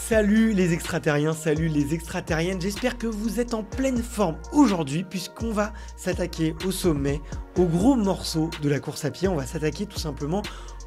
Salut les extraterriens, salut les extraterriennes, j'espère que vous êtes en pleine forme aujourd'hui puisqu'on va s'attaquer au sommet, au gros morceau de la course à pied, on va s'attaquer tout simplement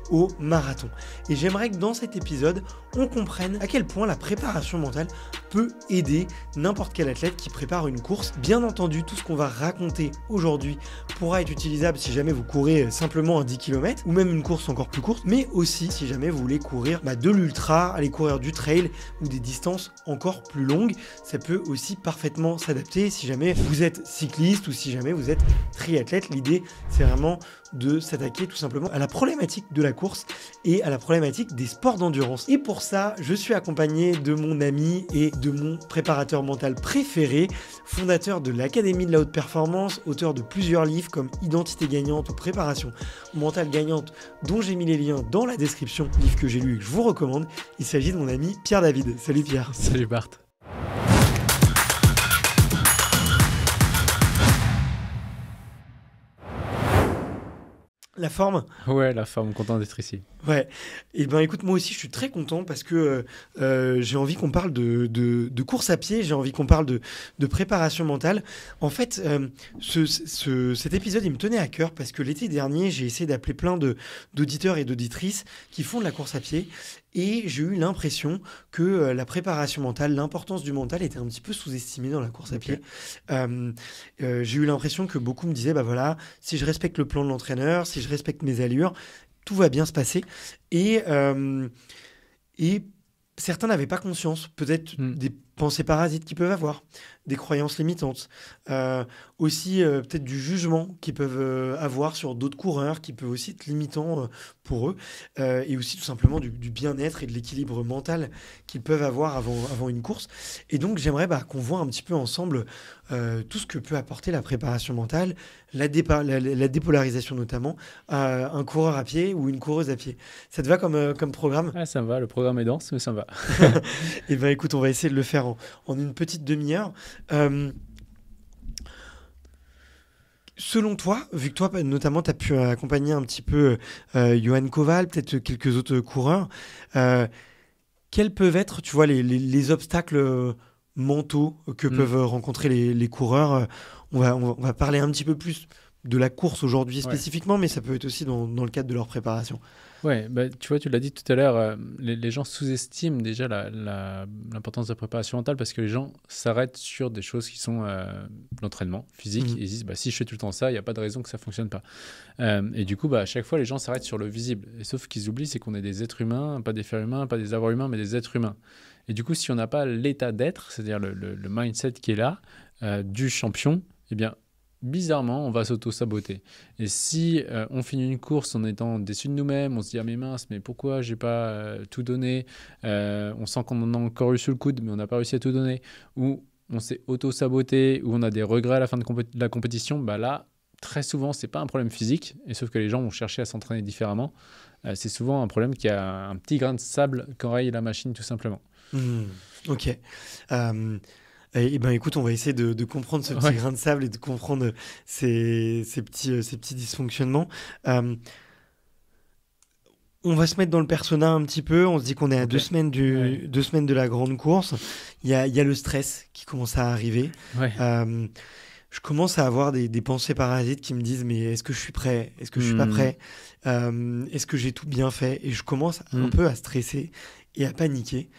au marathon. Et j'aimerais que dans cet épisode, on comprenne à quel point la préparation mentale peut aider n'importe quel athlète qui prépare une course. Bien entendu, tout ce qu'on va raconter aujourd'hui pourra être utilisable si jamais vous courez simplement un 10 km ou même une course encore plus courte, mais aussi si jamais vous voulez courir de l'ultra, aller courir du trail ou des distances encore plus longues. Ça peut aussi parfaitement s'adapter si jamais vous êtes cycliste ou si jamais vous êtes triathlète. L'idée, c'est vraiment de s'attaquer tout simplement à la problématique de la course et à la problématique des sports d'endurance. Et pour ça, je suis accompagné de mon ami et de mon préparateur mental préféré, fondateur de l'Académie de la haute performance, auteur de plusieurs livres comme Identité gagnante ou Préparation mentale gagnante, dont j'ai mis les liens dans la description, livre que j'ai lu et que je vous recommande. Il s'agit de mon ami Pierre David. Salut Pierre. Salut Bart. La forme ? Ouais, la forme, content d'être ici. Ouais, et ben écoute, moi aussi je suis très content parce que j'ai envie qu'on parle de course à pied, j'ai envie qu'on parle de préparation mentale. En fait, cet épisode il me tenait à cœur parce que l'été dernier j'ai essayé d'appeler plein d'auditeurs et d'auditrices qui font de la course à pied et j'ai eu l'impression que la préparation mentale, l'importance du mental était un petit peu sous-estimée dans la course à pied. J'ai eu l'impression que beaucoup me disaient, bah voilà, si je respecte le plan de l'entraîneur, si je respecte mes allures, tout va bien se passer. Et certains n'avaient pas conscience, peut-être des pensées parasites qu'ils peuvent avoir, des croyances limitantes, aussi peut-être du jugement qu'ils peuvent avoir sur d'autres coureurs, qui peuvent aussi être limitants pour eux, et aussi tout simplement du bien-être et de l'équilibre mental qu'ils peuvent avoir avant une course. Et donc j'aimerais qu'on voit un petit peu ensemble tout ce que peut apporter la préparation mentale, la dépolarisation notamment, à un coureur à pied ou une coureuse à pied. Ça te va comme programme ? Ah, ça me va, le programme est dense, mais ça me va. Et ben écoute, on va essayer de le faire en une petite demi-heure. Selon toi, vu que toi, notamment, tu as pu accompagner un petit peu Johan Koval, peut-être quelques autres coureurs, quels peuvent être, tu vois, les obstacles mentaux que peuvent rencontrer les coureurs on va parler un petit peu plus de la course aujourd'hui spécifiquement, mais ça peut être aussi dans le cadre de leur préparation. Ouais, tu vois, tu l'as dit tout à l'heure, les gens sous-estiment déjà l'importance de la préparation mentale parce que les gens s'arrêtent sur des choses qui sont l'entraînement physique et ils disent si je fais tout le temps ça, il n'y a pas de raison que ça ne fonctionne pas. Et du coup, à chaque fois, les gens s'arrêtent sur le visible. Et sauf qu'ils oublient, c'est qu'on est des êtres humains, pas des fers humains, pas des avoirs humains, mais des êtres humains. Et du coup, si on n'a pas l'état d'être, c'est-à-dire le mindset qui est là, du champion, eh bien, bizarrement, on va s'auto-saboter. Et si on finit une course en étant déçu de nous-mêmes, on se dit « Ah mais mince, mais pourquoi j'ai pas tout donné ?» On sent qu'on en a encore eu sous le coude, mais on n'a pas réussi à tout donner. Ou on s'est auto-saboté, ou on a des regrets à la fin de la compétition. Là, très souvent, c'est pas un problème physique, et sauf que les gens vont chercher à s'entraîner différemment. C'est souvent un problème qui a un petit grain de sable qu'enraye la machine, tout simplement. Ok. Et ben écoute, on va essayer de comprendre ce petit grain de sable et de comprendre ces petits dysfonctionnements. On va se mettre dans le persona un petit peu. On se dit qu'on est à 2 semaines deux semaines de la grande course. Il y a le stress qui commence à arriver. Je commence à avoir des pensées parasites qui me disent mais est-ce que je suis prêt ? Est-ce que je suis pas prêt ? Est-ce que j'ai tout bien fait ? Et je commence un peu à stresser et à paniquer.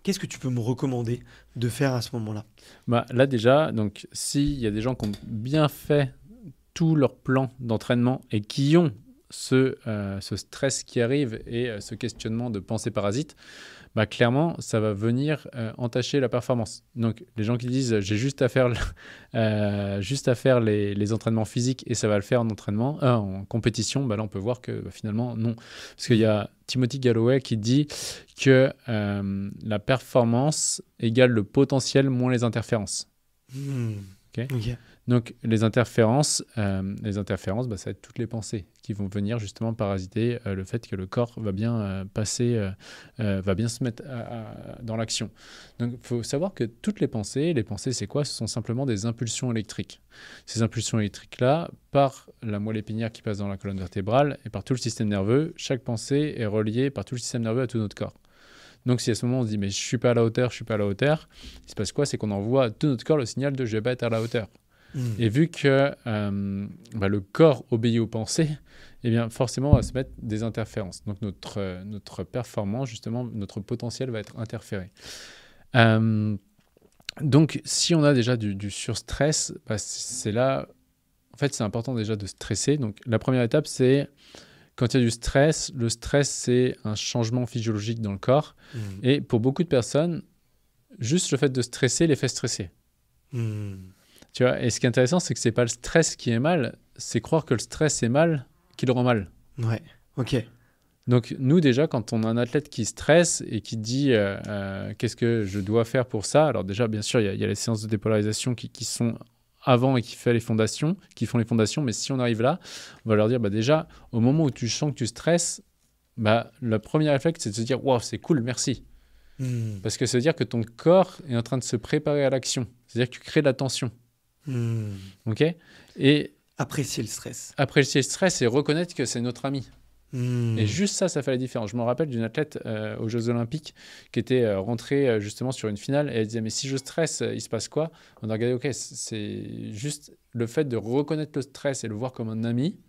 Qu'est-ce que tu peux me recommander de faire à ce moment-là ? Là déjà, donc s'il y a des gens qui ont bien fait tout leur plan d'entraînement et qui ont ce stress qui arrive et ce questionnement de pensée parasite, clairement, ça va venir entacher la performance. Donc, les gens qui disent « j'ai juste à faire les entraînements physiques et ça va le faire en compétition », là, on peut voir que finalement, non. Parce qu'il y a Timothy Galloway qui dit que la performance égale le potentiel moins les interférences. Okay. Donc, les interférences, ça va être toutes les pensées qui vont venir justement parasiter le fait que le corps va bien va bien se mettre dans l'action. Donc, il faut savoir que toutes les pensées c'est quoi ? Ce sont simplement des impulsions électriques. Ces impulsions électriques-là, par la moelle épinière qui passe dans la colonne vertébrale et par tout le système nerveux, chaque pensée est reliée par tout le système nerveux à tout notre corps. Donc, si à ce moment, on se dit, mais je suis pas à la hauteur, il se passe quoi? C'est qu'on envoie à tout notre corps le signal de je vais pas être à la hauteur. Et vu que le corps obéit aux pensées, eh bien, forcément, on va se mettre des interférences. Donc, notre performance, justement, notre potentiel va être interféré. Donc, si on a déjà du surstress, c'est là... En fait, c'est important déjà de stresser. Donc, la première étape, c'est quand il y a du stress. Le stress, c'est un changement physiologique dans le corps. Et pour beaucoup de personnes, juste le fait de stresser les fait stresser. Tu vois, et ce qui est intéressant, c'est que c'est pas le stress qui est mal, c'est croire que le stress est mal qui le rend mal. Ouais, ok. Donc nous déjà, quand on a un athlète qui stresse et qui dit qu'est-ce que je dois faire pour ça, alors déjà bien sûr il y a les séances de dépolarisation qui sont avant et qui font les fondations, mais si on arrive là, on va leur dire déjà au moment où tu sens que tu stresses, le premier réflexe c'est de se dire waouh c'est cool merci. Parce que ça veut dire que ton corps est en train de se préparer à l'action, c'est-à-dire que tu crées de la tension. Ok. Et apprécier le stress. Apprécier le stress et reconnaître que c'est notre ami. Et juste ça fait la différence. Je me rappelle d'une athlète aux Jeux Olympiques qui était rentrée justement sur une finale et elle disait mais si je stresse, il se passe quoi? On a regardé, ok, c'est juste le fait de reconnaître le stress et le voir comme un ami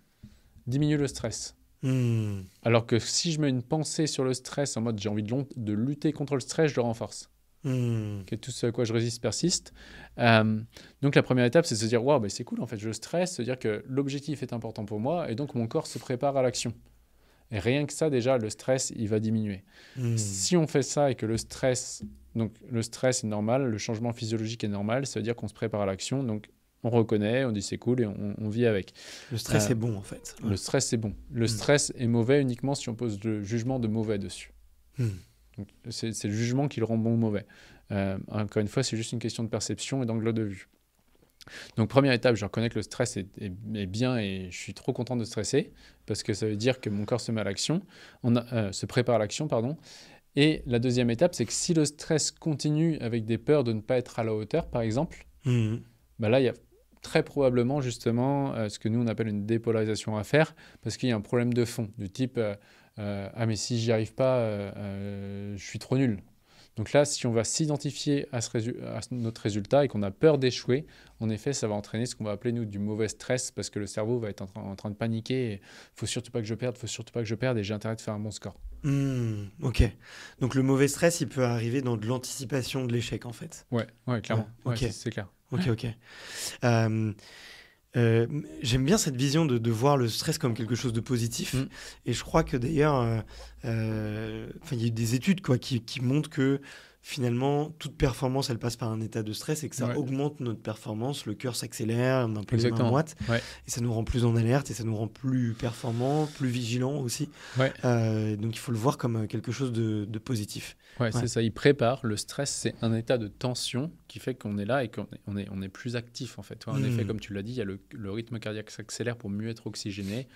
diminue le stress. Alors que si je mets une pensée sur le stress en mode j'ai envie de lutter contre le stress, je le renforce. Que tout ce à quoi je résiste persiste. Donc la première étape, c'est de se dire waouh, c'est cool en fait, je stresse, se dire que l'objectif est important pour moi et donc mon corps se prépare à l'action. Et rien que ça, déjà, le stress, il va diminuer. Si on fait ça et que le stress est normal, le changement physiologique est normal, ça veut dire qu'on se prépare à l'action, donc on reconnaît, on dit c'est cool et on vit avec. Le stress est bon en fait. Le stress, c'est bon. Le stress est mauvais uniquement si on pose le jugement de mauvais dessus. Donc, c'est le jugement qui le rend bon ou mauvais. Encore une fois, c'est juste une question de perception et d'angle de vue. Donc, première étape, je reconnais que le stress est bien et je suis trop content de stresser parce que ça veut dire que mon corps se met à l'action, se prépare à l'action, pardon. Et la deuxième étape, c'est que si le stress continue avec des peurs de ne pas être à la hauteur, par exemple, là, il y a très probablement justement ce que nous, on appelle une dépolarisation à faire parce qu'il y a un problème de fond du type ah mais si j'y arrive pas, je suis trop nul. Donc là, si on va s'identifier à notre résultat et qu'on a peur d'échouer, en effet, ça va entraîner ce qu'on va appeler, nous, du mauvais stress parce que le cerveau va être en train de paniquer. Il faut surtout pas que je perde et j'ai intérêt de faire un bon score. Ok. Donc le mauvais stress, il peut arriver dans de l'anticipation de l'échec, en fait. Ouais, clairement. Ouais, okay. C'est clair. Ok. J'aime bien cette vision de voir le stress comme quelque chose de positif. Et je crois que d'ailleurs, il y a eu des études qui montrent que finalement, toute performance, elle passe par un état de stress et que ça augmente notre performance. Le cœur s'accélère, on a un peu les mains moites. Et ça nous rend plus en alerte et ça nous rend plus performants, plus vigilants aussi. Donc il faut le voir comme quelque chose de positif. C'est ça. Il prépare. Le stress, c'est un état de tension qui fait qu'on est là et qu'on est plus actif en fait. En effet, comme tu l'as dit, il y a le rythme cardiaque s'accélère pour mieux être oxygéné.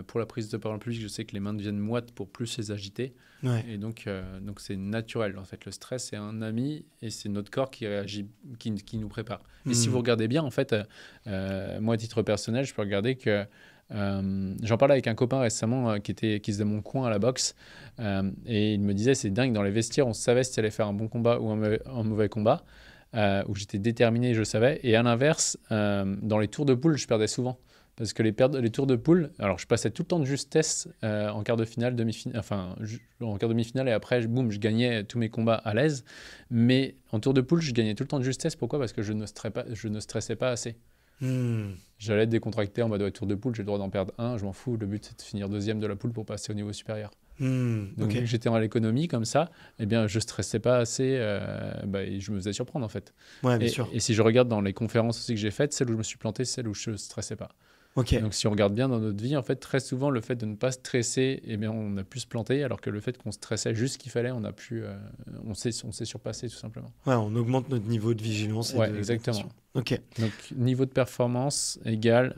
Pour la prise de parole publique, je sais que les mains deviennent moites pour plus les agiter. Et donc c'est naturel. En fait, le stress, c'est un ami et c'est notre corps qui réagit, qui nous prépare. Et si vous regardez bien, en fait, moi, à titre personnel, je peux regarder que j'en parlais avec un copain récemment qui faisait mon coin à la boxe et il me disait c'est dingue, dans les vestiaires, on savait si tu allais faire un bon combat ou un mauvais combat, où j'étais déterminé, je le savais. Et à l'inverse, dans les tours de poule, je perdais souvent. Parce que les tours de poule, alors je passais tout le temps de justesse en quart de finale, en quart de demi-finale et après, boum, je gagnais tous mes combats à l'aise. Mais en tour de poule, je gagnais tout le temps de justesse. Pourquoi? Parce que je ne stressais pas assez. J'allais être décontracté en mode tour de poule, j'ai le droit d'en perdre un, je m'en fous. Le but, c'est de finir deuxième de la poule pour passer au niveau supérieur. Donc, vu que j'étais en l'économie comme ça, eh bien, je stressais pas assez et je me faisais surprendre en fait. Bien sûr. Et si je regarde dans les conférences aussi que j'ai faites, celle où je me suis planté, c'est celle où je stressais pas. Donc, si on regarde bien dans notre vie, en fait, très souvent, le fait de ne pas stresser, eh bien, on a pu se planter, alors que le fait qu'on stressait juste ce qu'il fallait, on s'est surpassé tout simplement. On augmente notre niveau de vigilance. Exactement. Donc, niveau de performance égale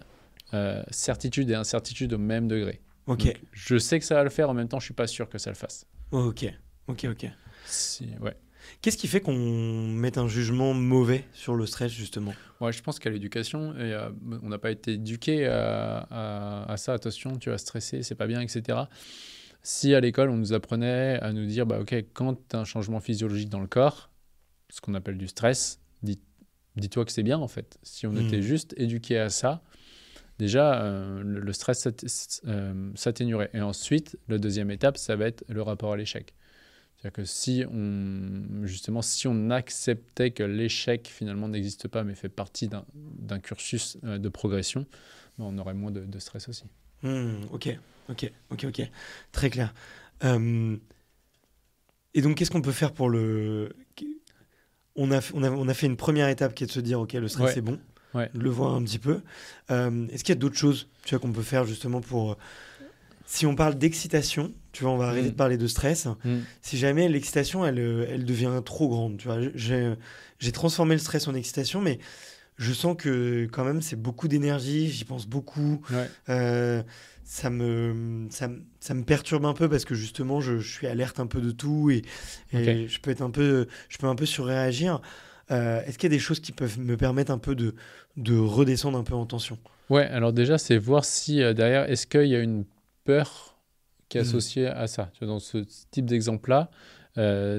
certitude et incertitude au même degré. Donc, je sais que ça va le faire, en même temps, je suis pas sûr que ça le fasse. Ok. Qu'est-ce qui fait qu'on mette un jugement mauvais sur le stress, justement? Je pense qu'à l'éducation, on n'a pas été éduqué à ça. Attention, tu vas stresser, c'est pas bien, etc. Si à l'école, on nous apprenait à nous dire, bah, OK, quand tu as un changement physiologique dans le corps, ce qu'on appelle du stress, dis-toi que c'est bien en fait. Si on était juste éduqué à ça, déjà, le stress s'atténuerait. Et ensuite, la deuxième étape, ça va être le rapport à l'échec. C'est-à-dire que si on acceptait que l'échec finalement n'existe pas, mais fait partie d'un cursus de progression, ben, on aurait moins de stress aussi. Ok. Très clair. Et donc, qu'est-ce qu'on peut faire pour le... On a fait une première étape qui est de se dire, ok, le stress, c'est bon. Ouais. De le voir un petit peu. Est-ce qu'il y a d'autres choses, tu vois, qu'on peut faire justement pour... Si on parle d'excitation, tu vois, on va arrêter de parler de stress. Si jamais l'excitation, elle devient trop grande, tu vois, j'ai transformé le stress en excitation, mais je sens que quand même, c'est beaucoup d'énergie, j'y pense beaucoup. Ça me perturbe un peu parce que justement, je suis alerte un peu de tout et je peux un peu surréagir. Est-ce qu'il y a des choses qui peuvent me permettre un peu de redescendre un peu en tension? Ouais, alors déjà, c'est voir si derrière, est-ce qu'il y a une peur qui est associée à ça. Tu vois, dans ce type d'exemple-là,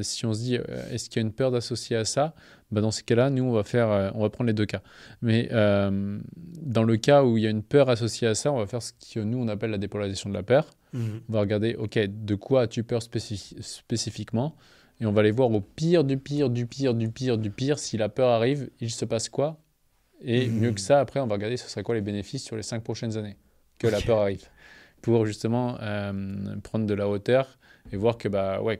si on se dit, est-ce qu'il y a une peur d'associer à ça, bah dans ces cas-là, nous, on va prendre les deux cas. Mais dans le cas où il y a une peur associée à ça, on va faire ce que nous, on appelle la dépolarisation de la peur. On va regarder, OK, de quoi as-tu peur spécifiquement? Et on va aller voir au pire du pire. Si la peur arrive, il se passe quoi? Et mieux que ça, après, on va regarder ce serait quoi les bénéfices sur les 5 prochaines années que la peur arrive. Pour justement prendre de la hauteur et voir que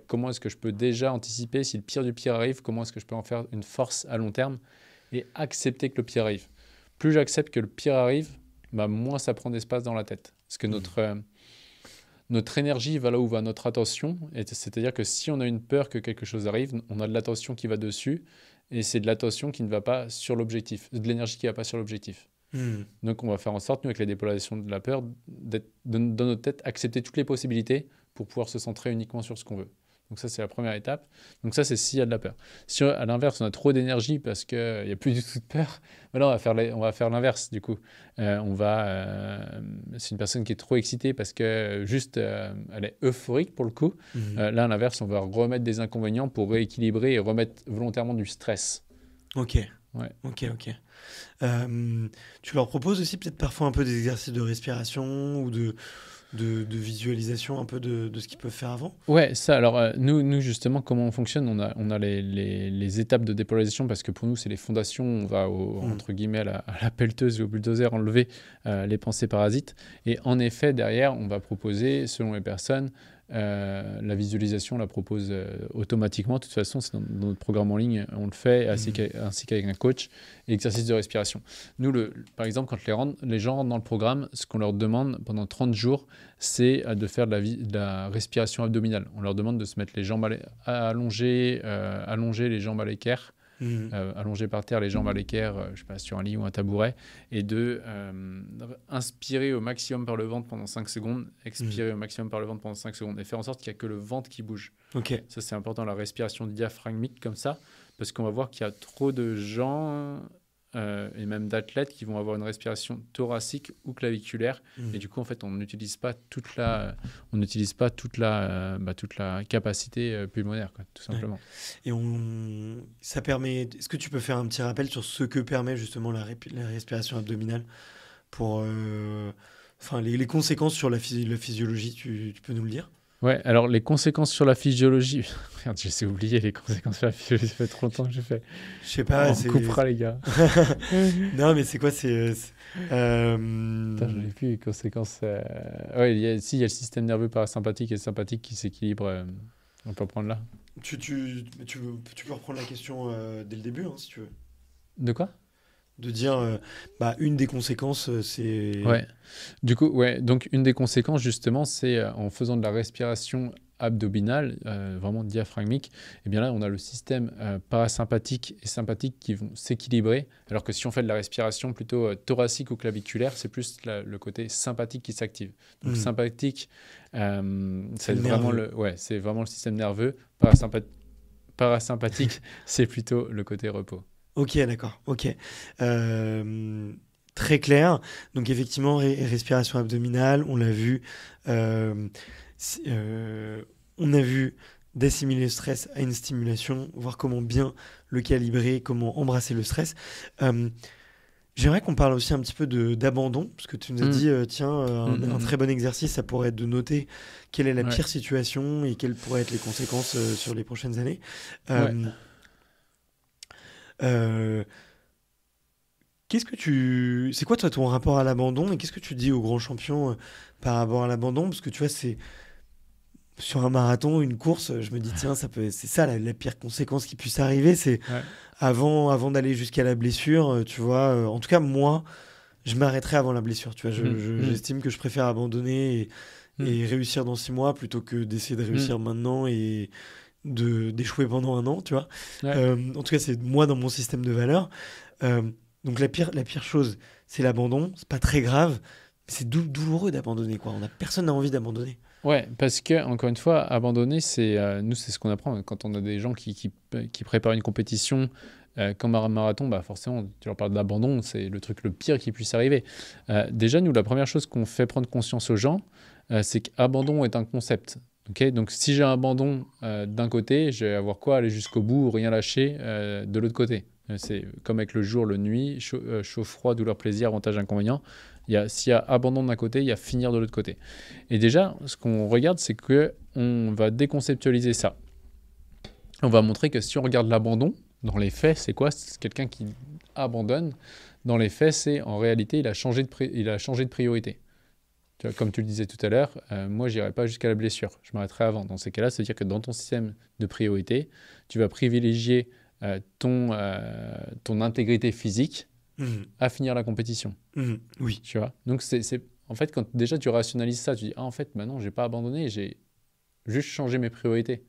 comment est-ce que je peux déjà anticiper si le pire du pire arrive, comment est-ce que je peux en faire une force à long terme et accepter que le pire arrive. Plus j'accepte que le pire arrive, moins ça prend d'espace dans la tête. Parce que notre énergie va là où va notre attention. C'est-à-dire que si on a une peur que quelque chose arrive, on a de l'attention qui va dessus et c'est de l'attention qui ne va pas sur l'objectif, de l'énergie qui ne va pas sur l'objectif. Donc, on va faire en sorte, nous, avec la dépolarisation de la peur, dans notre tête, accepter toutes les possibilités pour pouvoir se centrer uniquement sur ce qu'on veut. Donc, ça, c'est la première étape. Donc, ça, c'est s'il y a de la peur. Si, à l'inverse, on a trop d'énergie parce qu'il n'y a plus du tout de peur, là, on va faire l'inverse, du coup. C'est une personne qui est trop excitée parce que juste, elle est euphorique, pour le coup. Là, à l'inverse, on va remettre des inconvénients pour rééquilibrer et remettre volontairement du stress. Ok. Tu leur proposes aussi peut-être parfois un peu des exercices de respiration ou de visualisation un peu de ce qu'ils peuvent faire avant? Ouais, ça. Alors, nous, justement, comment on fonctionne? On a les étapes de dépolarisation parce que pour nous, c'est les fondations. On va, entre guillemets, à la pelleteuse et au bulldozer enlever les pensées parasites. Et en effet, derrière, on va proposer, selon les personnes, la visualisation, on la propose automatiquement. De toute façon, c'est dans notre programme en ligne, on le fait, ainsi qu'avec un coach, et exercice de respiration. Nous, par exemple, quand les gens rentrent dans le programme, ce qu'on leur demande pendant 30 jours, c'est de faire de la respiration abdominale. On leur demande de se mettre les jambes allongées, les jambes à l'équerre, allongées par terre, les jambes à l'équerre, je sais pas, sur un lit ou un tabouret, et de inspirer au maximum par le ventre pendant 5 secondes, expirer au maximum par le ventre pendant 5 secondes, et faire en sorte qu'il n'y a que le ventre qui bouge. Ça, c'est important, la respiration diaphragmique comme ça, parce qu'on va voir qu'il y a trop de gens et même d'athlètes qui vont avoir une respiration thoracique ou claviculaire, et du coup, en fait, on n'utilise pas toute la capacité pulmonaire, quoi, tout simplement. Et ça permet... Est-ce que tu peux faire un petit rappel sur ce que permet justement la respiration abdominale pour... les conséquences sur la physiologie, tu peux nous le dire? Ouais, alors les conséquences sur la physiologie... Merde, j'ai oublié les conséquences sur la physiologie, ça fait trop longtemps que j'ai fait. Je sais pas, on coupera les gars. Non, mais c'est quoi? Putain, j'en ai plus les conséquences. Ouais, il y a le système nerveux parasympathique et sympathique qui s'équilibre. On peut prendre là. Tu peux reprendre la question dès le début, si tu veux. De quoi? De dire, une des conséquences, c'est... Ouais. Du coup, donc une des conséquences, justement, c'est en faisant de la respiration abdominale, vraiment diaphragmique, et bien là, on a le système parasympathique et sympathique qui vont s'équilibrer, alors que si on fait de la respiration plutôt thoracique ou claviculaire, c'est plus le côté sympathique qui s'active. Donc sympathique, c'est vraiment c'est vraiment le système nerveux. Parasympathique, c'est plutôt le côté repos. Ok, d'accord. Ok. Très clair. Donc effectivement, respiration abdominale, on l'a vu. On a vu d'assimiler le stress à une stimulation, voir comment bien le calibrer, comment embrasser le stress. J'aimerais qu'on parle aussi un petit peu d'abandon, parce que tu nous as dit, tiens, un très bon exercice, ça pourrait être de noter quelle est la pire situation et quelles pourraient être les conséquences sur les prochaines années. C'est quoi toi ton rapport à l'abandon et qu'est-ce que tu dis aux grands champions par rapport à l'abandon? Parce que tu vois, c'est sur un marathon, une course, je me dis tiens, c'est ça la pire conséquence qui puisse arriver, c'est avant d'aller jusqu'à la blessure, tu vois. En tout cas, moi, je m'arrêterai avant la blessure. Tu vois, j'estime que je préfère abandonner et réussir dans 6 mois plutôt que d'essayer de réussir maintenant et d'échouer pendant 1 an, tu vois. En tout cas, c'est moi dans mon système de valeurs. Donc la pire chose, c'est l'abandon. C'est pas très grave, mais c'est douloureux d'abandonner, quoi. Personne n'a envie d'abandonner. Ouais, parce que, encore une fois, abandonner, nous, c'est ce qu'on apprend. Quand on a des gens qui préparent une compétition comme un marathon, bah forcément, tu leur parles d'abandon, c'est le truc le pire qui puisse arriver. Déjà, nous, la première chose qu'on fait prendre conscience aux gens, c'est qu'abandon est un concept. Okay, donc, si j'ai un abandon d'un côté, je vais avoir quoi? Aller jusqu'au bout, rien lâcher de l'autre côté. C'est comme avec le jour, le nuit, chaud, froid, douleur, plaisir, avantage, inconvénient. S'il y a abandon d'un côté, il y a finir de l'autre côté. Et déjà, ce qu'on regarde, c'est qu'on va déconceptualiser ça. On va montrer que si on regarde l'abandon, dans les faits, c'est quoi? C'est quelqu'un qui abandonne. Dans les faits, c'est en réalité, il a changé de priorité. Tu vois, comme tu le disais tout à l'heure, moi, je n'irai pas jusqu'à la blessure. Je m'arrêterai avant. Dans ces cas-là, c'est-à-dire que dans ton système de priorité, tu vas privilégier ton intégrité physique à finir la compétition. Oui. Tu vois? Donc, en fait, quand déjà tu rationalises ça, tu dis, en fait, maintenant, je n'ai pas abandonné, j'ai juste changé mes priorités.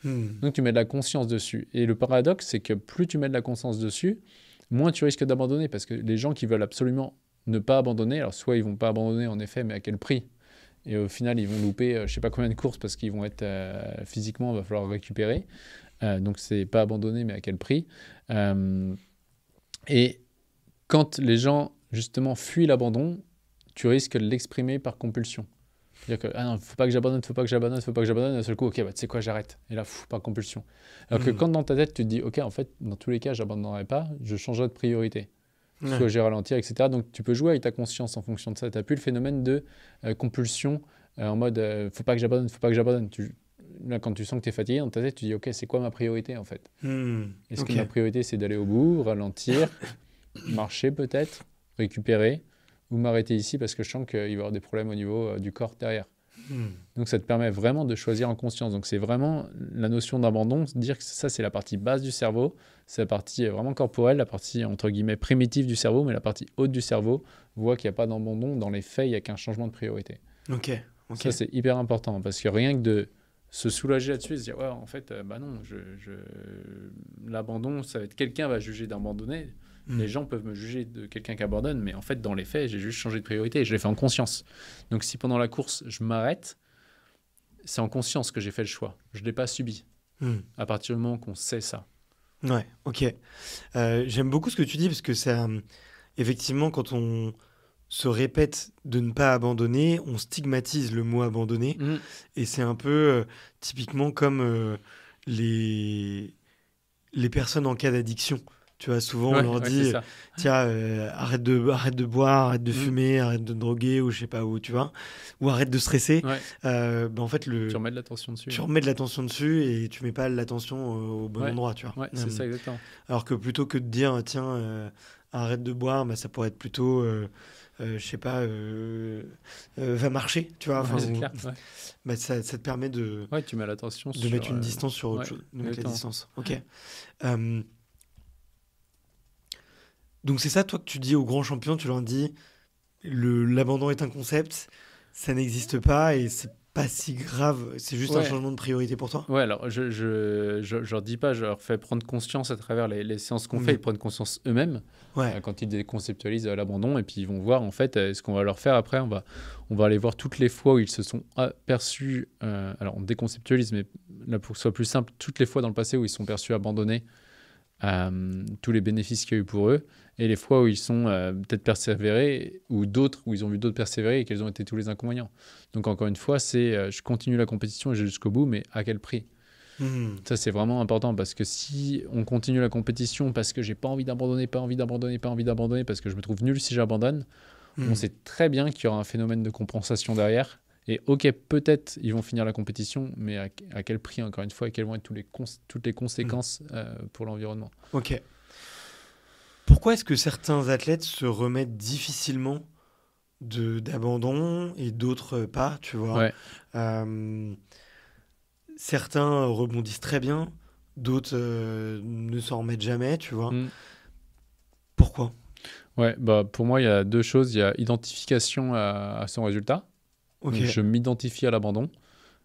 Donc, tu mets de la conscience dessus. Et le paradoxe, c'est que plus tu mets de la conscience dessus, moins tu risques d'abandonner. Parce que les gens qui veulent absolument ne pas abandonner, alors soit ils ne vont pas abandonner, en effet, mais à quel prix? Et au final, ils vont louper je ne sais pas combien de courses parce qu'ils vont être physiquement, il va falloir récupérer. Donc, ce n'est pas abandonner, mais à quel prix? Et quand les gens, justement, fuient l'abandon, tu risques de l'exprimer par compulsion. C'est-à-dire que, non, faut pas que j'abandonne, et d'un seul coup, ok, tu sais quoi, j'arrête. Et là, par compulsion. Alors que quand dans ta tête, tu te dis, ok, en fait, dans tous les cas, j'abandonnerai pas, je changerai de priorité. Soit j'ai ralentir, etc. Donc, tu peux jouer avec ta conscience en fonction de ça. Tu n'as plus le phénomène de compulsion en mode, faut pas que j'abandonne. Là, quand tu sens que tu es fatigué, dans ta tête, tu dis, ok, c'est quoi ma priorité, en fait? Est-ce que ma priorité, c'est d'aller au bout, ralentir, marcher peut-être, récupérer, ou m'arrêter ici parce que je sens qu'il va y avoir des problèmes au niveau du corps derrière. Donc ça te permet vraiment de choisir en conscience. Donc c'est vraiment la notion d'abandon, dire que ça c'est la partie basse du cerveau, c'est la partie vraiment corporelle, la partie entre guillemets primitive du cerveau, mais la partie haute du cerveau voit qu'il n'y a pas d'abandon, dans les faits il n'y a qu'un changement de priorité. Ça c'est hyper important parce que rien que de se soulager là-dessus et se dire ouais en fait bah non, l'abandon ça va être quelqu'un va juger d'abandonner. Les gens peuvent me juger de quelqu'un qui abandonne, mais en fait, dans les faits, j'ai juste changé de priorité et je l'ai fait en conscience. Donc, si pendant la course, je m'arrête, c'est en conscience que j'ai fait le choix. Je ne l'ai pas subi. À partir du moment qu'on sait ça. Ouais, ok. J'aime beaucoup ce que tu dis parce que ça, effectivement, quand on se répète de ne pas abandonner, on stigmatise le mot abandonner. Et c'est un peu typiquement comme les personnes en cas d'addiction. Tu vois, souvent, on leur dit, tiens, arrête de boire, arrête de fumer, arrête de droguer, ou je sais pas où, tu vois, ou arrête de stresser. En fait, tu remets de l'attention dessus. Tu remets de l'attention dessus et tu mets pas l'attention au bon endroit, tu vois. Ouais, c'est ça, exactement. Alors que plutôt que de dire, tiens, arrête de boire, bah, ça pourrait être plutôt, je sais pas, va marcher, tu vois. C'est clair, bah, ça te permet de tu mets l'attention de mettre une distance sur autre chose, de mettre la distance. Ok. Donc c'est ça, toi, que tu dis aux grands champions, tu leur dis l'abandon est un concept, ça n'existe pas et c'est pas si grave, c'est juste un changement de priorité pour toi. Ouais, alors je leur dis pas, je leur fais prendre conscience à travers les séances qu'on fait, ils prennent conscience eux-mêmes quand ils déconceptualisent l'abandon et puis ils vont voir en fait ce qu'on va leur faire après. On va aller voir toutes les fois où ils se sont aperçus, alors on déconceptualise, mais là pour que ce soit plus simple, toutes les fois dans le passé où ils se sont perçus abandonnés tous les bénéfices qu'il y a eu pour eux, et les fois où ils sont peut-être persévérés, ou d'autres où ils ont vu d'autres persévérer et quels ont été tous les inconvénients. Donc encore une fois, c'est je continue la compétition et je vais jusqu'au bout, mais à quel prix? Ça, c'est vraiment important, parce que si on continue la compétition parce que j'ai pas envie d'abandonner, parce que je me trouve nul si j'abandonne, on sait très bien qu'il y aura un phénomène de compensation derrière. Et ok, peut-être ils vont finir la compétition, mais à quel prix, encore une fois, et quelles vont être toutes les conséquences pour l'environnement. Ok. Pourquoi est-ce que certains athlètes se remettent difficilement d'abandon et d'autres pas, tu vois? Ouais. Certains rebondissent très bien, d'autres ne s'en remettent jamais, tu vois? Pourquoi? Ouais, bah pour moi, il y a deux choses. Il y a identification à son résultat. Ok. Donc, je m'identifie à l'abandon.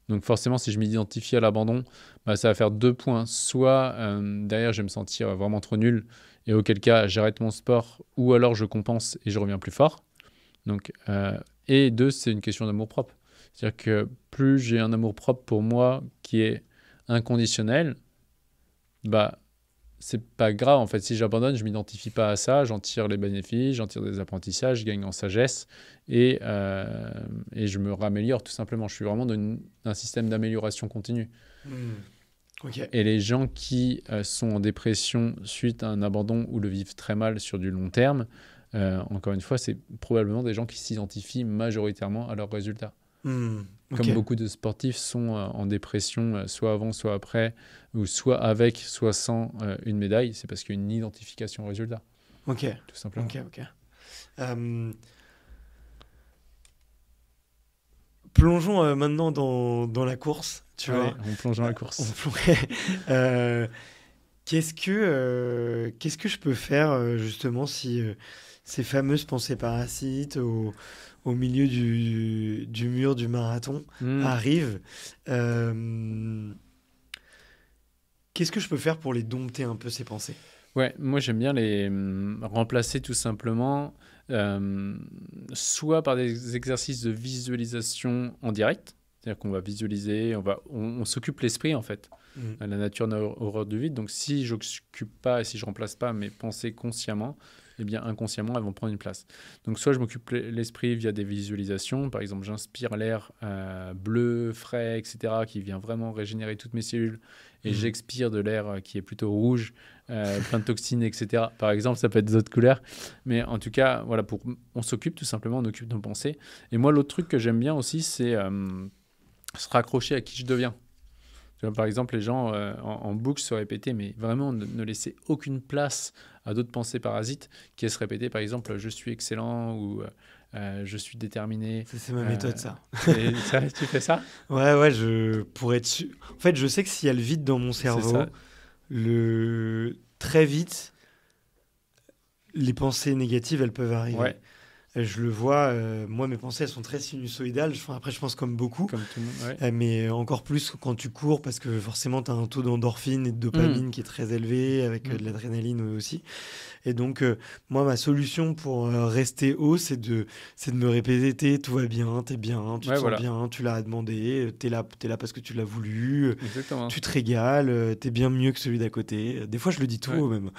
Donc forcément, si je m'identifie à l'abandon, bah, ça va faire 2 points. Soit derrière, je vais me sentir vraiment trop nul, et auquel cas, j'arrête mon sport, ou alors je compense et je reviens plus fort. Donc, et deux, c'est une question d'amour-propre. C'est-à-dire que plus j'ai un amour-propre pour moi qui est inconditionnel, bah, c'est pas grave. En fait, si j'abandonne, je m'identifie pas à ça, j'en tire les bénéfices, j'en tire des apprentissages, je gagne en sagesse, et je me raméliore tout simplement. Je suis vraiment dans un système d'amélioration continue. Ok. Et les gens qui sont en dépression suite à un abandon ou le vivent très mal sur du long terme, encore une fois, c'est probablement des gens qui s'identifient majoritairement à leurs résultats. Ok. Comme beaucoup de sportifs sont en dépression, soit avant, soit après, ou soit avec, soit sans une médaille, c'est parce qu'il y a une identification au résultat. Ok. Tout simplement. Ok. Plongeons maintenant dans la course, tu Ouais, vois. on plonge dans la course. Qu'est-ce que je peux faire justement si ces fameuses pensées parasites au milieu du mur du marathon arrivent? Qu'est-ce que je peux faire pour les dompter un peu, ces pensées? Ouais, moi j'aime bien les remplacer tout simplement, soit par des exercices de visualisation en direct, c'est-à-dire qu'on va visualiser, on s'occupe l'esprit en fait. La nature n'a horreur du vide, donc si je n'occupe pas et si je remplace pas mes pensées consciemment, eh bien inconsciemment elles vont prendre une place. Donc soit je m'occupe l'esprit via des visualisations, par exemple j'inspire l'air bleu, frais, etc., qui vient vraiment régénérer toutes mes cellules, et j'expire de l'air qui est plutôt rouge, plein de toxines, etc. Par exemple, ça peut être des autres couleurs, mais en tout cas, voilà, on s'occupe tout simplement, on occupe nos pensées. Et moi, l'autre truc que j'aime bien aussi, c'est se raccrocher à qui je deviens. Tu vois, par exemple, les gens en boucle se répéter, mais vraiment ne laisser aucune place à d'autres pensées parasites qui est se répéter, par exemple, je suis excellent, ou je suis déterminé. Ça, c'est ma méthode, ça. Tu fais ça? Ouais, pour être sûr. En fait, je sais que s'il y a le vide dans mon cerveau, très vite, les pensées négatives, elles peuvent arriver. Ouais. Je le vois, moi mes pensées elles sont très sinusoïdales, après je pense comme beaucoup, Comme tout le monde, ouais. mais encore plus quand tu cours parce que forcément tu as un taux d'endorphine et de dopamine qui est très élevé avec de l'adrénaline aussi. Et donc moi ma solution pour rester haut c'est de me répéter tout va bien, t'es bien, tu te sens bien, tu l'as demandé, t'es là parce que tu l'as voulu, tu te régales, t'es bien mieux que celui d'à côté. Des fois je le dis tout haut même.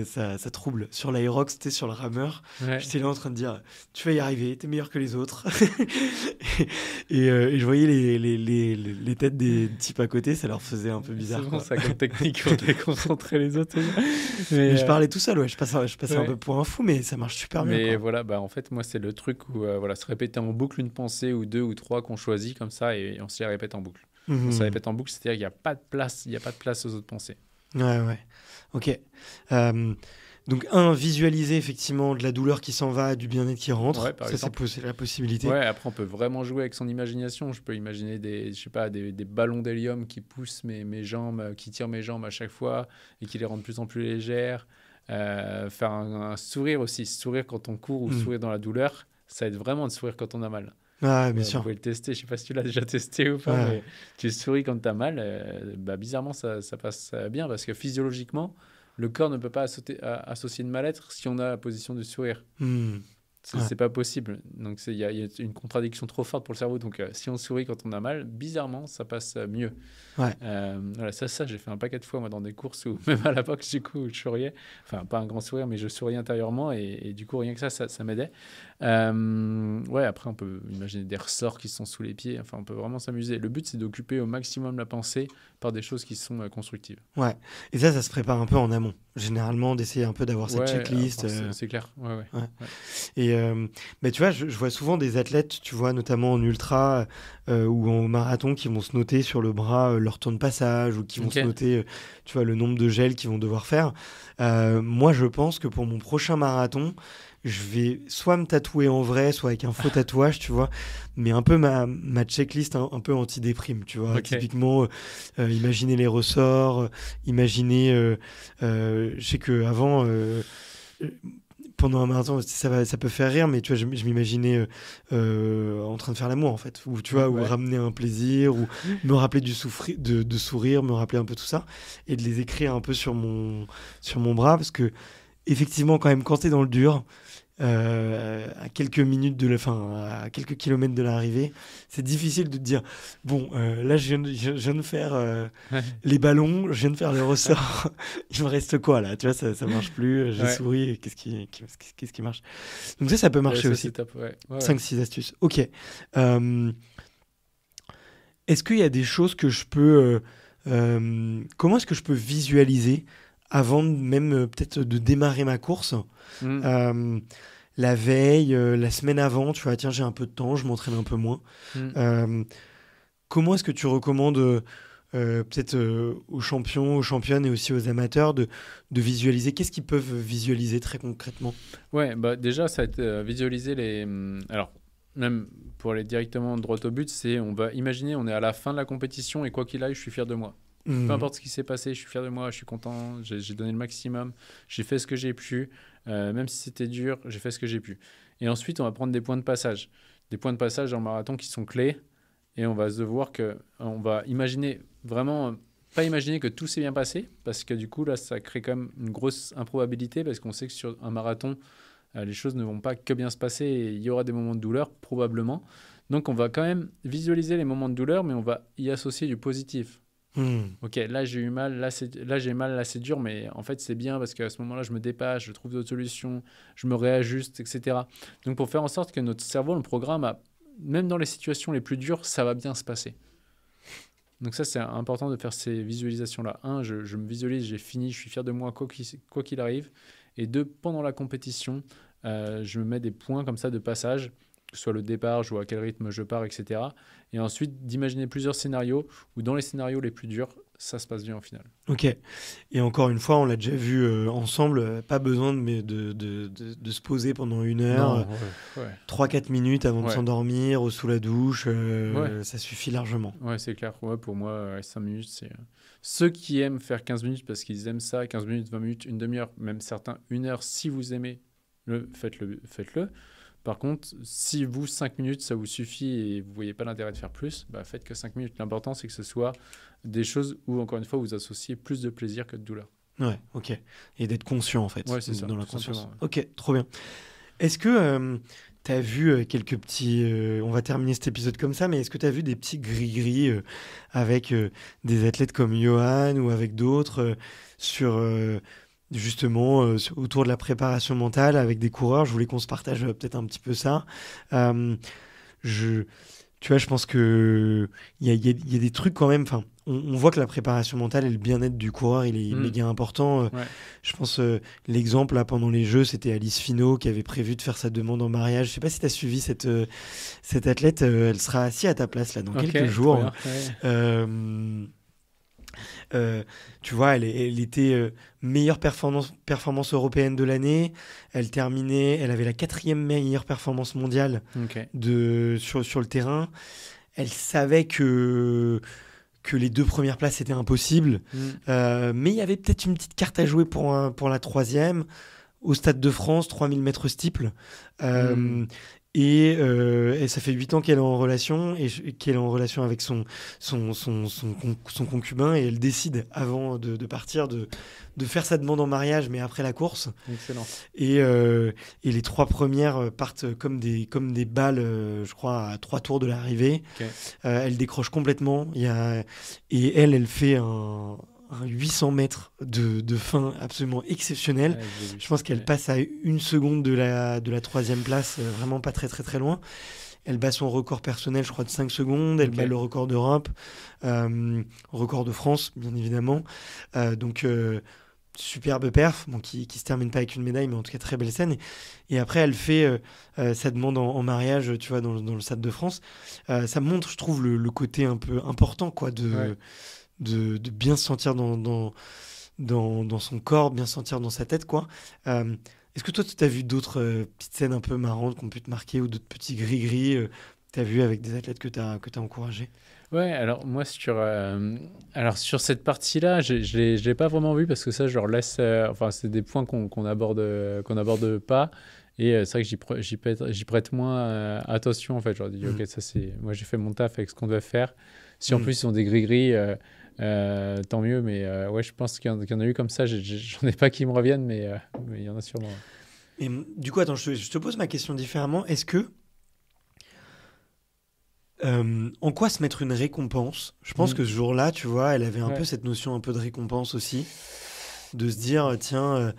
Ça trouble. Sur l'Aerox, t'es sur le rameur, j'étais là en train de dire tu vas y arriver, t'es meilleur que les autres. et je voyais les têtes des types à côté, ça leur faisait un peu bizarre. C'est bon, ça comme technique pour déconcentrer les autres. Mais je parlais tout seul, je passais un peu pour un fou, mais ça marche super bien. Mais voilà, en fait, moi, c'est le truc où se répéter en boucle une pensée ou deux ou trois qu'on choisit comme ça, et on se les répète en boucle. On se répète en boucle, c'est-à-dire qu'il n'y a pas de place, aux autres pensées. Ouais. Ok. Donc, visualiser effectivement de la douleur qui s'en va, du bien-être qui rentre. Ça, c'est la possibilité. Ouais, après, on peut vraiment jouer avec son imagination. Je peux imaginer des ballons d'hélium qui poussent mes jambes, qui tirent mes jambes à chaque fois et qui les rendent de plus en plus légères. Faire un sourire aussi. Sourire quand on court ou sourire dans la douleur. Ça aide vraiment de sourire quand on a mal. Ah, bien sûr. Vous pouvez le tester. Je ne sais pas si tu l'as déjà testé ou pas, mais tu souris quand tu as mal. Bizarrement, ça passe bien parce que physiologiquement, le corps ne peut pas associer de mal-être si on a la position du sourire. C'est pas possible. Donc, il y a une contradiction trop forte pour le cerveau. Donc, si on sourit quand on a mal, bizarrement, ça passe mieux. Ouais. Voilà, ça, j'ai fait un paquet de fois, moi, dans des courses où, même à la boxe, du coup, je souriais. Enfin, pas un grand sourire, mais je souriais intérieurement. Et du coup, rien que ça m'aidait. Ouais, après, on peut imaginer des ressorts qui sont sous les pieds. Enfin, on peut vraiment s'amuser. Le but, c'est d'occuper au maximum la pensée par des choses qui sont constructives. Ouais. Et ça se prépare un peu en amont. Généralement, d'essayer un peu d'avoir cette checklist. C'est clair. Ouais. Et mais tu vois, je vois souvent des athlètes, tu vois, notamment en ultra ou en marathon, qui vont se noter sur le bras leur temps de passage ou qui vont se noter, tu vois, le nombre de gels qu'ils vont devoir faire. Moi, je pense que pour mon prochain marathon, je vais soit me tatouer en vrai, soit avec un faux tatouage, tu vois, mais un peu ma checklist un peu anti-déprime, tu vois. Typiquement, imaginer les ressorts, imaginer... je sais qu'avant... pendant un marathon, ça peut faire rire, mais tu vois, je m'imaginais en train de faire l'amour, en fait, ou tu vois, ou ramener un plaisir, ou me rappeler de sourire, me rappeler un peu tout ça, et de les écrire un peu sur mon bras, parce que effectivement, quand même, quand t'es dans le dur, à quelques minutes à quelques kilomètres de l'arrivée, c'est difficile de te dire bon, là je viens de faire les ballons, je viens de faire le ressort, il me reste quoi là, tu vois, ça marche plus, j'ai souri, et qu'est-ce qui marche. Donc ça peut marcher aussi. C'est top, 5-6 astuces. Ok. Est-ce qu'il y a des choses que je peux comment est-ce que je peux visualiser avant même peut-être de démarrer ma course, la veille, la semaine avant, tu vois, tiens, j'ai un peu de temps, je m'entraîne un peu moins. Comment est-ce que tu recommandes peut-être aux champions, aux championnes et aussi aux amateurs de visualiser? Qu'est-ce qu'ils peuvent visualiser très concrètement? Ouais, bah déjà, ça va être visualiser les... Alors, même pour aller directement droit au but, on va imaginer, on est à la fin de la compétition et quoi qu'il aille, je suis fier de moi. Peu importe ce qui s'est passé, je suis fier de moi, je suis content, j'ai donné le maximum, j'ai fait ce que j'ai pu, même si c'était dur, j'ai fait ce que j'ai pu. Et ensuite, on va prendre des points de passage. Des points de passage en marathon qui sont clés, et on va se voir on va imaginer, vraiment, pas imaginer que tout s'est bien passé, parce que du coup, là, ça crée quand même une grosse improbabilité, parce qu'on sait que sur un marathon, les choses ne vont pas que bien se passer, et il y aura des moments de douleur, probablement. Donc, on va quand même visualiser les moments de douleur, mais on va y associer du positif. Ok, là j'ai eu mal, là j'ai mal, là c'est dur, mais en fait c'est bien parce qu'à ce moment-là je me dépasse, je trouve d'autres solutions, je me réajuste, etc. Donc pour faire en sorte que notre cerveau, le programme, même dans les situations les plus dures, ça va bien se passer. Donc ça c'est important de faire ces visualisations-là. Je me visualise, j'ai fini, je suis fier de moi quoi qu'il arrive. Et deux, pendant la compétition, je me mets des points comme ça de passage, que ce soit le départ, je vois à quel rythme je pars, etc. Et ensuite, d'imaginer plusieurs scénarios où dans les scénarios les plus durs, ça se passe bien au final. Ok. Et encore une fois, on l'a déjà vu ensemble, pas besoin de se poser pendant 1 heure, 3-4 minutes avant de s'endormir ou sous la douche, ça suffit largement. Ouais, c'est clair. Ouais, pour moi, 5 minutes, c'est... Ceux qui aiment faire 15 minutes parce qu'ils aiment ça, 15 minutes, 20 minutes, une demi-heure, même certains, 1 heure, si vous aimez, faites-le. Par contre, si 5 minutes, ça vous suffit et vous ne voyez pas l'intérêt de faire plus, faites que 5 minutes. L'important, c'est que ce soit des choses où, encore une fois, vous associez plus de plaisir que de douleur. Ouais, ok. Et d'être conscient, en fait. Ouais, c'est ça. Dans la conscience. Ok, trop bien. Est-ce que tu as vu quelques petits... on va terminer cet épisode comme ça, mais est-ce que tu as vu des petits gris-gris avec des athlètes comme Johan ou avec d'autres sur... justement autour de la préparation mentale avec des coureurs? Je voulais qu'on se partage peut-être un petit peu ça. Tu vois, je pense que il y a des trucs quand même. Enfin, on voit que la préparation mentale et le bien-être du coureur, il est méga important. Je pense l'exemple là pendant les Jeux, c'était Alice Finot qui avait prévu de faire sa demande en mariage. Je sais pas si tu as suivi cette athlète. Elle sera assise à ta place là dans quelques jours. Tu vois, elle était meilleure performance européenne de l'année. Elle avait la 4e meilleure performance mondiale sur le terrain. Elle savait que les 2 premières places c'était impossible, mais il y avait peut-être une petite carte à jouer pour la 3e au Stade de France, 3000 mètres steeple. Et ça fait 8 ans qu'elle est en relation et qu'elle est en relation avec son concubin et elle décide avant de partir de faire sa demande en mariage mais après la course. Excellent. Et les 3 premières partent comme des balles, je crois, à 3 tours de l'arrivée. Ok. Elle décroche complètement. Et elle fait un 800 mètres de fin absolument exceptionnel. Ouais, j'ai vu. Je pense qu'elle Ouais. passe à 1 seconde de la 3e place, vraiment pas très très très loin. Elle bat son record personnel, je crois, de 5 secondes. Elle Ok. bat le record d'Europe, record de France, bien évidemment. Donc, superbe perf, bon, qui se termine pas avec une médaille, mais en tout cas très belle scène. Et après, elle fait sa demande en mariage, tu vois, dans le Stade de France. Ça montre, je trouve, le côté un peu important, quoi, Ouais. de bien se sentir dans son corps, bien se sentir dans sa tête, quoi. Est-ce que toi, tu as vu d'autres petites scènes un peu marrantes qui ont pu te marquer ou d'autres petits gris-gris tu as vu avec des athlètes que tu as encouragés? Ouais, alors moi sur cette partie-là, je l'ai pas vraiment vu parce que ça je leur laisse enfin c'est des points qu'on aborde pas et c'est vrai que j'y prête moins attention en fait. Je leur dis Mhm. OK, ça c'est moi j'ai fait mon taf avec ce qu'on doit faire. Si en Mhm. plus ils ont des gris-gris tant mieux mais ouais, je pense qu'il y en a eu comme ça, j'en ai pas qui me reviennent mais il y en a sûrement. Et du coup, attends, je te pose ma question différemment. Est-ce que en quoi se mettre une récompense? Je pense que ce Mm. jour-là, tu vois, elle avait un peu Ouais. cette notion un peu de récompense aussi, de se dire, tiens,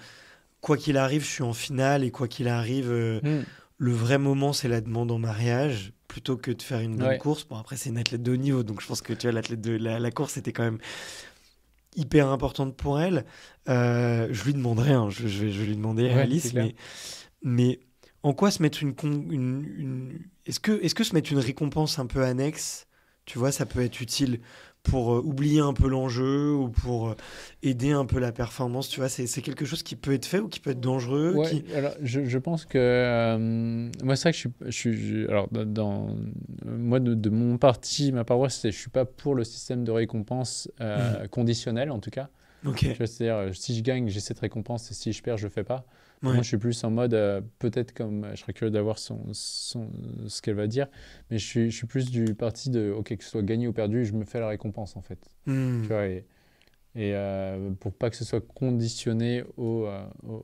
quoi qu'il arrive, je suis en finale et quoi qu'il arrive, Mm. le vrai moment, c'est la demande en mariage, plutôt que de faire une bonne Ouais. course. Bon, après, c'est une athlète de haut niveau, donc je pense que tu vois, l'athlète de la course était quand même hyper importante pour elle. Je lui demanderai, hein, je vais lui demander à Ouais, c'est Alice, clair. mais en quoi se mettre est-ce que se mettre une récompense un peu annexe, tu vois, ça peut être utile pour oublier un peu l'enjeu ou pour aider un peu la performance, tu vois, c'est quelque chose qui peut être fait ou qui peut être dangereux, Ouais, qui... alors je pense que moi c'est vrai que alors moi de mon parti, ma paroisse, je suis pas pour le système de récompense Mhm. conditionnel en tout cas. Ok, Tu vois, c'est-à-dire si je gagne, j'ai cette récompense et si je perds, je le fais pas. Pour moi, ouais. je suis plus en mode peut-être comme je serais curieux d'avoir ce qu'elle va dire, mais je suis plus du parti de ok que ce soit gagné ou perdu, je me fais la récompense en fait. Tu Hmm. vois, et pour pas que ce soit conditionné au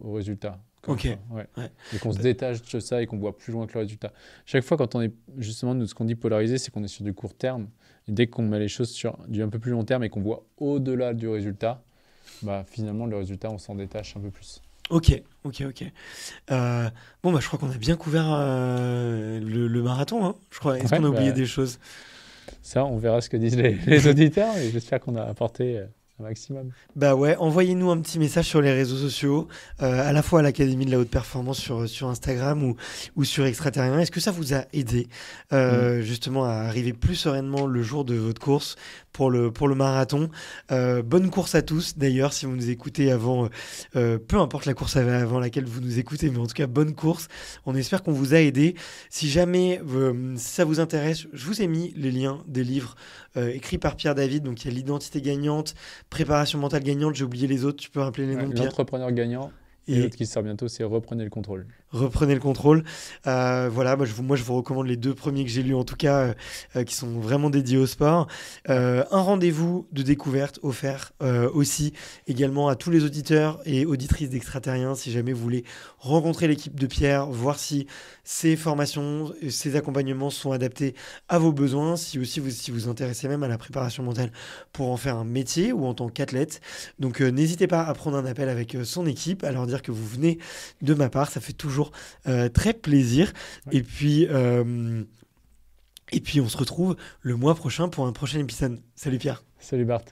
résultat, encore une Ok, fois. Ouais. ouais. Et qu'on se Bah, détache de ça et qu'on voit plus loin que le résultat. Chaque fois, quand on est justement, nous, ce qu'on dit polarisé, c'est qu'on est sur du court terme. Et dès qu'on met les choses sur du un peu plus long terme et qu'on voit au-delà du résultat, bah, finalement, le résultat, on s'en détache un peu plus. ok, ok, ok. Bon, bah, je crois qu'on a bien couvert le marathon, hein, je crois. Est-ce Ouais, qu'on a oublié bah, des choses? ça, on verra ce que disent les auditeurs et j'espère qu'on a apporté un maximum. Bah ouais, envoyez-nous un petit message sur les réseaux sociaux, à la fois à l'Académie de la Haute Performance sur Instagram ou sur Extraterrien. Est-ce que ça vous a aidé Mm. justement à arriver plus sereinement le jour de votre course pour le marathon? Bonne course à tous d'ailleurs, si vous nous écoutez avant, peu importe la course avant laquelle vous nous écoutez, mais en tout cas bonne course. On espère qu'on vous a aidé. Si jamais ça vous intéresse, je vous ai mis les liens des livres écrits par Pierre David. Donc il y a l'identité gagnante, préparation mentale gagnante, j'ai oublié les autres, tu peux rappeler les Ouais, noms de Pierre? l'entrepreneur gagnant et Et l'autre qui sort bientôt, c'est Reprenez le contrôle. reprenez le contrôle. Voilà, moi je vous recommande les 2 premiers que j'ai lus en tout cas, qui sont vraiment dédiés au sport. Ouais. Un rendez-vous de découverte offert aussi également à tous les auditeurs et auditrices d'Extraterrien si jamais vous voulez rencontrer l'équipe de Pierre, voir si ces formations, ces accompagnements sont adaptés à vos besoins, si vous intéressez même à la préparation mentale pour en faire un métier ou en tant qu'athlète. Donc n'hésitez pas à prendre un appel avec son équipe, à leur dire que vous venez de ma part, ça fait toujours très plaisir. Ouais. Et puis on se retrouve le mois prochain pour un prochain épisode. Salut Pierre. Salut Bart.